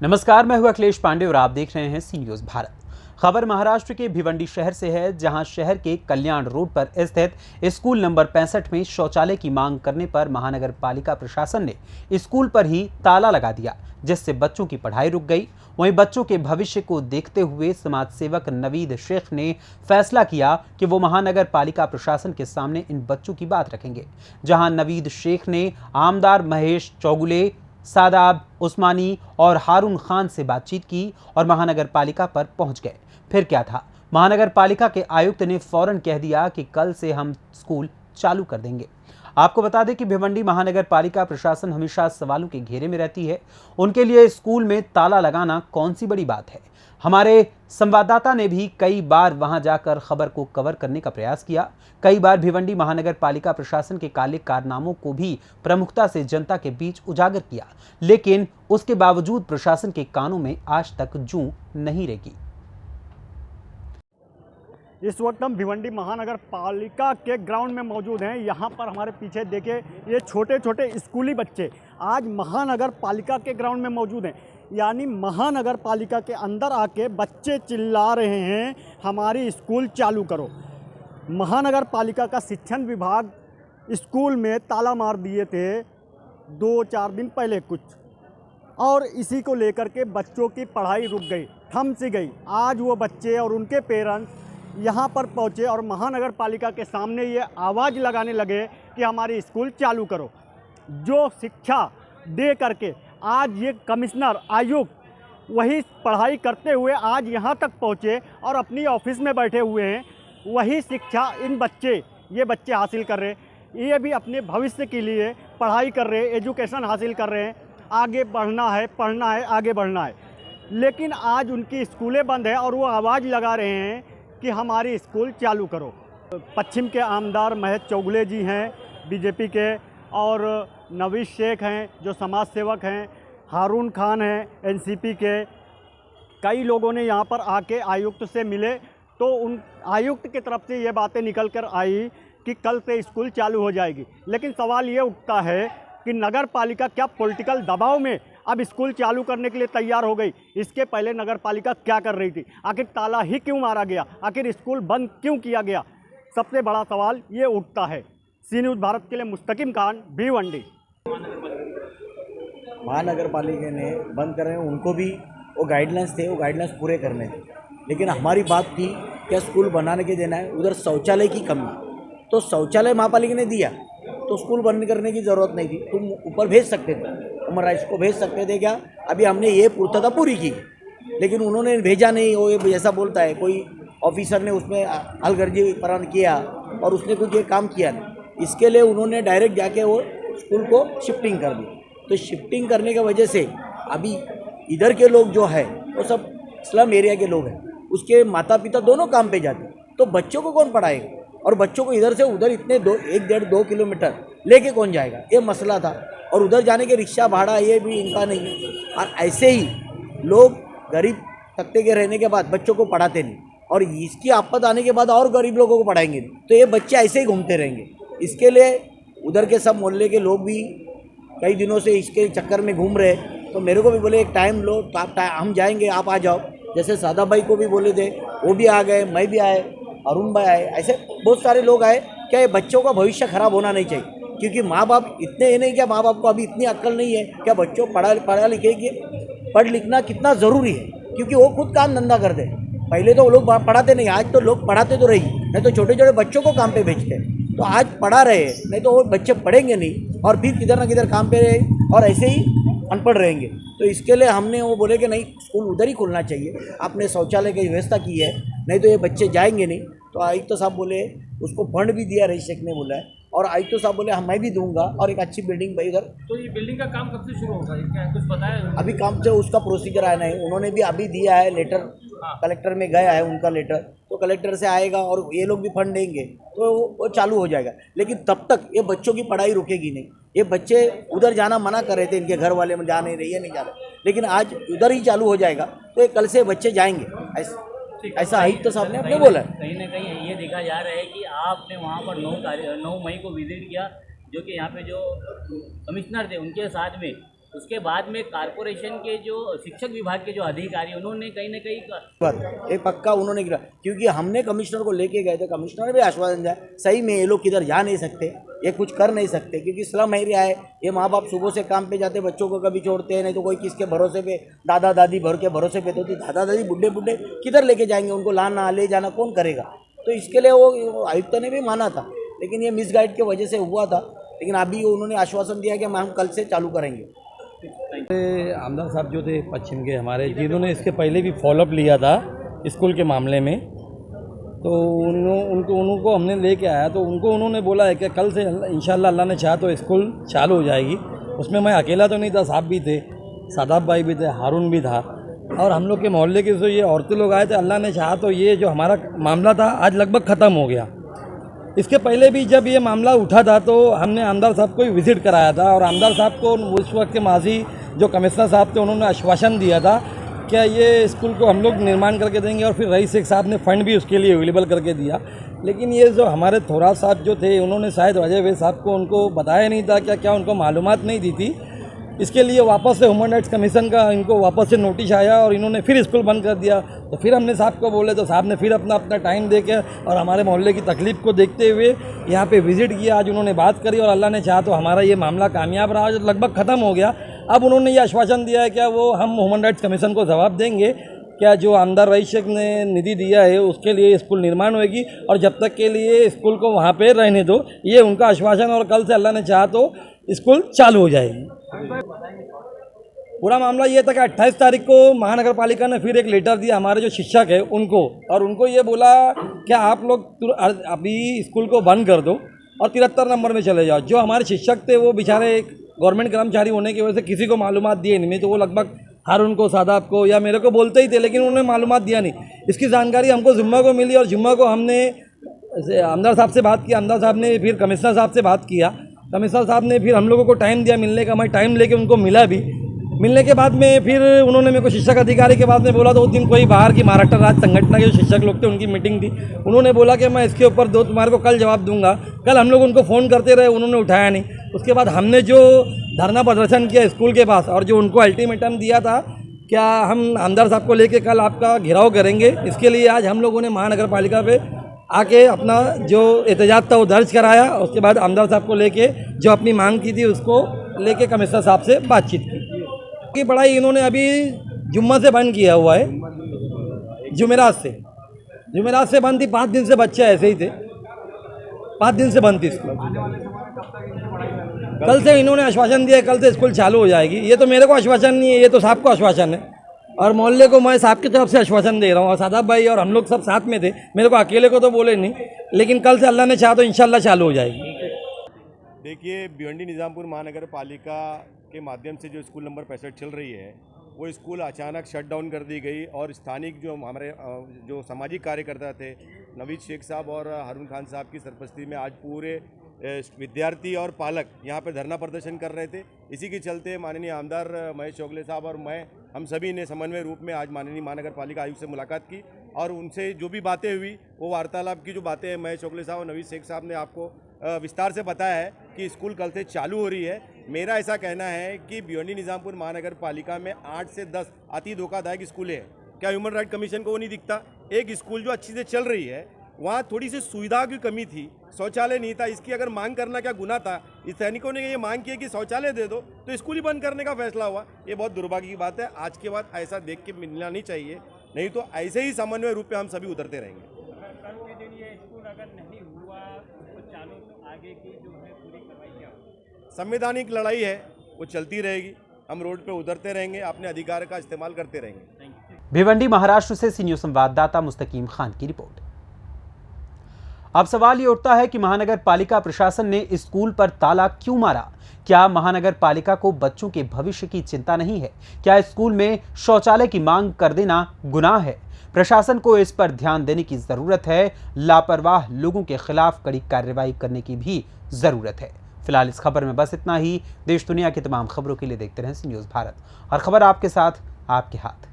नमस्कार, मैं हूं अखिलेश पांडे और आप देख रहे हैं सी न्यूज़ भारत। खबर महाराष्ट्र के भिवंडी शहर से है, जहां शहर के कल्याण रोड पर स्थित स्कूल नंबर 65 में शौचालय की मांग करने पर महानगर पालिका प्रशासन ने स्कूल पर ही ताला लगा दिया, जिससे बच्चों की पढ़ाई रुक गई। वहीं बच्चों के भविष्य को देखते हुए समाज सेवक नवीद शेख ने फैसला किया कि वो महानगर पालिका प्रशासन के सामने इन बच्चों की बात रखेंगे। जहां नवीद शेख ने आमदार महेश चौगुले, सादाब उस्मानी और हारून खान से बातचीत की और महानगर पालिका पर पहुंच गए। फिर क्या था, महानगर पालिका के आयुक्त ने फौरन कह दिया कि कल से हम स्कूल चालू कर देंगे। आपको बता दें कि भिवंडी महानगर पालिका प्रशासन हमेशा सवालों के घेरे में रहती है। उनके लिए स्कूल में ताला लगाना कौन सी बड़ी बात है। हमारे संवाददाता ने भी कई बार वहां जाकर खबर को कवर करने का प्रयास किया। कई बार भिवंडी महानगर पालिका प्रशासन के काले कारनामों को भी प्रमुखता से जनता के बीच उजागर किया, लेकिन उसके बावजूद प्रशासन के कानों में आज तक जूं नहीं रेगी। इस वक्त हम भिवंडी महानगर पालिका के ग्राउंड में मौजूद हैं। यहाँ पर हमारे पीछे देखिए, ये छोटे छोटे स्कूली बच्चे आज महानगर पालिका के ग्राउंड में मौजूद हैं। यानी महानगर पालिका के अंदर आके बच्चे चिल्ला रहे हैं, हमारी स्कूल चालू करो। महानगर पालिका का शिक्षण विभाग स्कूल में ताला मार दिए थे 2-4 दिन पहले कुछ, और इसी को लेकर के बच्चों की पढ़ाई रुक गई, थम सी गई। आज वो बच्चे और उनके पेरेंट्स यहाँ पर पहुँचे और महानगर पालिका के सामने ये आवाज़ लगाने लगे कि हमारी स्कूल चालू करो। जो शिक्षा दे करके आज ये कमिश्नर आयुक्त वही पढ़ाई करते हुए आज यहाँ तक पहुँचे और अपनी ऑफिस में बैठे हुए हैं, वही शिक्षा ये बच्चे हासिल कर रहे हैं। ये भी अपने भविष्य के लिए पढ़ाई कर रहे हैं, एजुकेशन हासिल कर रहे हैं, आगे बढ़ना है, पढ़ना है, आगे बढ़ना है। लेकिन आज उनकी स्कूलें बंद है और वो आवाज़ लगा रहे हैं कि हमारी स्कूल चालू करो। पश्चिम के आमदार महेश चौगुले जी हैं बीजेपी के, और नवीद शेख हैं जो समाज सेवक हैं, हारून खान हैं एनसीपी के। कई लोगों ने यहाँ पर आके आयुक्त से मिले तो उन आयुक्त की तरफ से ये बातें निकल कर आई कि कल से स्कूल चालू हो जाएगी। लेकिन सवाल ये उठता है कि नगर पालिका क्या पॉलिटिकल दबाव में अब स्कूल चालू करने के लिए तैयार हो गई? इसके पहले नगर पालिका क्या कर रही थी? आखिर ताला ही क्यों मारा गया? आखिर स्कूल बंद क्यों किया गया? सबसे बड़ा सवाल ये उठता है। सी न्यूज़ भारत के लिए मुस्तकिम खान, भिवंडी। महानगर पालिका ने बंद कर रहे हैं, उनको भी वो गाइडलाइंस थे, वो गाइडलाइंस पूरे करने थे। लेकिन हमारी बात थी क्या स्कूल बनाने के देना है, उधर शौचालय की कमी, तो शौचालय महापालिका ने दिया तो स्कूल बंद करने की ज़रूरत नहीं थी। तुम ऊपर भेज सकते थे, ह्यूमन राइट्स को भेज सकते थे क्या? अभी हमने ये पूर्तता पूरी की, लेकिन उन्होंने भेजा नहीं। वो जैसा बोलता है कोई ऑफिसर ने उसमें अलगर्जीपन किया और उसने कुछ ये काम किया नहीं। इसके लिए उन्होंने डायरेक्ट जाके वो स्कूल को शिफ्टिंग कर दी। तो शिफ्टिंग करने की वजह से अभी इधर के लोग जो है वो सब स्लम एरिया के लोग हैं, उसके माता पिता दोनों काम पे जाते हैं, तो बच्चों को कौन पढ़ाएगा? और बच्चों को इधर से उधर इतने 1-1.5-2 किलोमीटर लेके कौन जाएगा? ये मसला था। और उधर जाने के रिक्शा भाड़ा ये भी इनका नहीं है। और ऐसे ही लोग गरीब तबके के रहने के बाद बच्चों को पढ़ाते नहीं, और इसकी आफत आने के बाद और गरीब लोगों को पढ़ाएंगे नहीं, तो ये बच्चे ऐसे ही घूमते रहेंगे। इसके लिए उधर के सब मोहल्ले के लोग भी कई दिनों से इसके चक्कर में घूम रहे। तो मेरे को भी बोले एक टाइम लो, हम जाएंगे, आप आ जाओ। जैसे सादा भाई को भी बोले थे, वो भी आ गए, मैं भी आए, अरुण भाई आए, ऐसे बहुत सारे लोग आए। क्या ये बच्चों का भविष्य खराब होना नहीं चाहिए? क्योंकि माँ बाप इतने ये नहीं, क्या माँ बाप को अभी इतनी अक्ल नहीं है क्या बच्चों पढ़ा लिखे कि पढ़ लिखना कितना ज़रूरी है? क्योंकि वो खुद काम धंधा करते। पहले तो वो लोग पढ़ाते नहीं, आज तो लोग पढ़ाते तो रही, नहीं तो छोटे छोटे बच्चों को काम पे भेजते। तो आज पढ़ा रहे हैं, नहीं तो वो बच्चे पढ़ेंगे नहीं और फिर किधर ना किधर काम पे रहे और ऐसे ही अनपढ़ रहेंगे। तो इसके लिए हमने वो बोले कि नहीं, स्कूल उधर ही खोलना चाहिए। आपने शौचालय की व्यवस्था की है, नहीं तो ये बच्चे जाएंगे नहीं। तो आयुक्त तो साहब बोले, उसको फंड भी दिया, रईस शेख ने बोला है, और आयुक्त तो साहब बोले मैं भी दूंगा, और एक अच्छी बिल्डिंग भाई उधर। तो ये बिल्डिंग का काम कब से शुरू होगा, क्या कुछ बताया? अभी काम से उसका प्रोसीजर आया नहीं, उन्होंने भी अभी दिया है लेटर, कलेक्टर में गया है उनका लेटर, तो कलेक्टर से आएगा और ये लोग भी फंड देंगे तो वो चालू हो जाएगा। लेकिन तब तक ये बच्चों की पढ़ाई रुकेगी नहीं। ये बच्चे उधर जाना मना कर रहे थे, इनके घर वाले में जा नहीं रहे, ये नहीं जा रहे, लेकिन आज उधर ही चालू हो जाएगा, तो ये कल से बच्चे जाएंगे। ऐसा आयुक्त साहब ने अपने बोला। कहीं ना कहीं ये देखा जा रहा है कि आपने वहाँ पर 9 मई को विजिट किया, जो कि यहाँ पे जो कमिश्नर थे उनके साथ में उसके बाद में कारपोरेशन के जो शिक्षक विभाग के जो अधिकारी उन्होंने कहीं ना कहीं बात एक पक्का उन्होंने गिरा, क्योंकि हमने कमिश्नर को लेके गए थे, कमिश्नर ने भी आश्वासन दिया सही में ये लोग किधर जा नहीं सकते, ये कुछ कर नहीं सकते, क्योंकि स्लम एरिया है, ये माँ बाप सुबह से काम पे जाते, बच्चों को कभी छोड़ते हैं, नहीं तो कोई किसके भरोसे पे, दादा दादी भर के भरोसे पे, तो दादा दादी बुढ़े बुढ़े किधर लेके जाएंगे, उनको लाना ले जाना कौन करेगा। तो इसके लिए वो आयुक्त ने भी माना था, लेकिन ये मिसगाइड की वजह से हुआ था। लेकिन अभी उन्होंने आश्वासन दिया कि हम कल से चालू करेंगे। आमदार साहब जो थे पश्चिम के हमारे, जिन्होंने इसके पहले भी फॉलोअप लिया था स्कूल के मामले में, तो उनको हमने लेके आया, तो उन्होंने बोला है कि कल से इंशाल्लाह अल्लाह ने चाहा तो स्कूल चालू हो जाएगी। उसमें मैं अकेला तो नहीं था, साहब भी थे, सादाब भाई भी थे, हारून भी था, और हम लोग के मोहल्ले के जो ये औरतें लोग आए थे। अल्लाह ने चाहा तो ये जो हमारा मामला था आज लगभग ख़त्म हो गया। इसके पहले भी जब ये मामला उठा था तो हमने आमदार साहब को विज़िट कराया था, और आमदार साहब को उस वक्त के माजी जो कमिश्नर साहब थे उन्होंने आश्वासन दिया था क्या ये स्कूल को हम लोग निर्माण करके देंगे, और फिर रईस शेख साहब ने फ़ंड भी उसके लिए अवेलेबल करके दिया। लेकिन ये जो हमारे थोड़ा साहब जो थे उन्होंने शायद अजय वैद साहब को उनको बताया नहीं था, क्या उनको मालूमात नहीं दी थी। इसके लिए वापस से ह्यूमन राइट्स कमीशन का इनको वापस से नोटिस आया और इन्होंने फिर स्कूल बंद कर दिया। तो फिर हमने साहब को बोले तो साहब ने फिर अपना टाइम दे के और हमारे मोहल्ले की तकलीफ़ को देखते हुए यहाँ पे विज़िट किया। आज उन्होंने बात करी और अल्लाह ने चाहा तो हमारा ये मामला कामयाब रहा, लगभग ख़त्म हो गया। अब उन्होंने ये आश्वासन दिया है क्या वो हम ह्यूमन राइट्स कमीशन को जवाब देंगे, क्या जो आमदार रईस शेख ने निधि दिया है उसके लिए स्कूल निर्माण होगी, और जब तक के लिए स्कूल को वहाँ पे रहने दो, ये उनका आश्वासन। और कल से अल्लाह ने चाहा तो स्कूल चालू हो जाएगी। पूरा मामला ये था कि 28 तारीख को महानगर पालिका ने फिर एक लेटर दिया हमारे जो शिक्षक है उनको, और उनको ये बोला कि आप लोग अभी स्कूल को बंद कर दो और 73 नंबर में चले जाओ। जो हमारे शिक्षक थे वो बेचारे गवर्नमेंट कर्मचारी होने की वजह से किसी को मालूमात दिए नहीं, तो वो लगभग हारून को, सादाब को या मेरे को बोलते ही थे, लेकिन उन्होंने मालूमात दिया नहीं। इसकी जानकारी हमको जुम्मा को मिली और जुम्मा को हमने आमदार साहब से बात किया, आमदार साहब ने फिर कमिश्नर साहब से बात किया, कमिश्नर साहब ने फिर हम लोगों को टाइम दिया मिलने का। मैं टाइम लेके उनको मिला भी, मिलने के बाद में फिर उन्होंने मेरे को शिक्षक अधिकारी के बाद में बोला, तो उस दिन कोई बाहर की महाराष्ट्र राज्य संगठन के जो शिक्षक लोग थे उनकी मीटिंग थी, उन्होंने बोला कि मैं इसके ऊपर तुम्हारे को कल जवाब दूंगा। कल हम लोग उनको फ़ोन करते रहे, उन्होंने उठाया नहीं। उसके बाद हमने जो धरना प्रदर्शन किया स्कूल के पास और जो उनको अल्टीमेटम दिया था क्या हम आमदार साहब को लेके कल आपका घेराव करेंगे, इसके लिए आज हम लोगों ने महानगर पालिका पे आके अपना जो एहतजाज था वो दर्ज कराया। उसके बाद आमदार साहब को लेके जो अपनी मांग की थी उसको लेके कमिश्नर साहब से बातचीत की पढ़ाई इन्होंने अभी जुम्मा से बंद किया हुआ है, जुमेरात से बंद थी। 5 दिन से बच्चे ऐसे ही थे, 5 दिन से बंद थी स्कूल। कल से इन्होंने आश्वासन दिया कल से स्कूल चालू हो जाएगी। ये तो मेरे को आश्वासन नहीं है, ये तो साहब को आश्वासन है, और मोहल्ले को मैं साहब की तरफ से आश्वासन दे रहा हूँ। और सादाब भाई और हम लोग सब साथ में थे, मेरे को अकेले को तो बोले नहीं, लेकिन कल से अल्लाह ने चाहा तो इंशाल्लाह चालू हो जाएगी। देखिए, भिवंडी निज़ामपुर महानगर पालिका के माध्यम से जो स्कूल नंबर 65 चल रही है वो स्कूल अचानक शट डाउन कर दी गई, और स्थानिक जो हमारे जो सामाजिक कार्यकर्ता थे नवीद शेख साहब और हारून खान साहब की सरपरस्ती में आज पूरे विद्यार्थी और पालक यहाँ पे धरना प्रदर्शन कर रहे थे। इसी के चलते माननीय आमदार महेश चौगले साहब और हम सभी ने समन्वय रूप में आज माननीय महानगर पालिका आयुक्त से मुलाकात की, और उनसे जो भी बातें हुई वो वार्तालाप की जो बातें महेश चौगले साहब और नवीद शेख साहब ने आपको विस्तार से बताया है कि स्कूल कल से चालू हो रही है। मेरा ऐसा कहना है कि भिवंडी निज़ामपुर महानगर पालिका में 8 से 10 अति धोखादायक स्कूलें हैं। क्या ह्यूमन राइट कमीशन को वो नहीं दिखता? एक स्कूल जो अच्छी से चल रही है वहाँ थोड़ी सी सुविधा की कमी थी, शौचालय नहीं था, इसकी अगर मांग करना क्या गुनाह था? इस सैनिकों ने ये मांग की कि शौचालय दे दो, तो स्कूल ही बंद करने का फैसला हुआ। ये बहुत दुर्भाग्य की बात है। आज के बाद ऐसा देख के मिलना नहीं चाहिए, नहीं तो ऐसे ही समन्वय रूप में हम सभी उतरते रहेंगे। संवैधानिक लड़ाई है, वो चलती रहेगी, हम रोड पे उतरते रहेंगे, अपने अधिकार का इस्तेमाल करते रहेंगे। भिवंडी महाराष्ट्र से सी न्यूज़ संवाददाता मुस्तकीम खान की रिपोर्ट। अब सवाल ये उठता है कि महानगर पालिका प्रशासन ने स्कूल पर ताला क्यों मारा? क्या महानगर पालिका को बच्चों के भविष्य की चिंता नहीं है? क्या स्कूल में शौचालय की मांग कर देना गुनाह है? प्रशासन को इस पर ध्यान देने की जरूरत है। लापरवाह लोगों के खिलाफ कड़ी कार्रवाई करने की भी जरूरत है। फिलहाल इस खबर में बस इतना ही। देश दुनिया की तमाम खबरों के लिए देखते रहें सी न्यूज़ भारत, और खबर आपके साथ, आपके हाथ।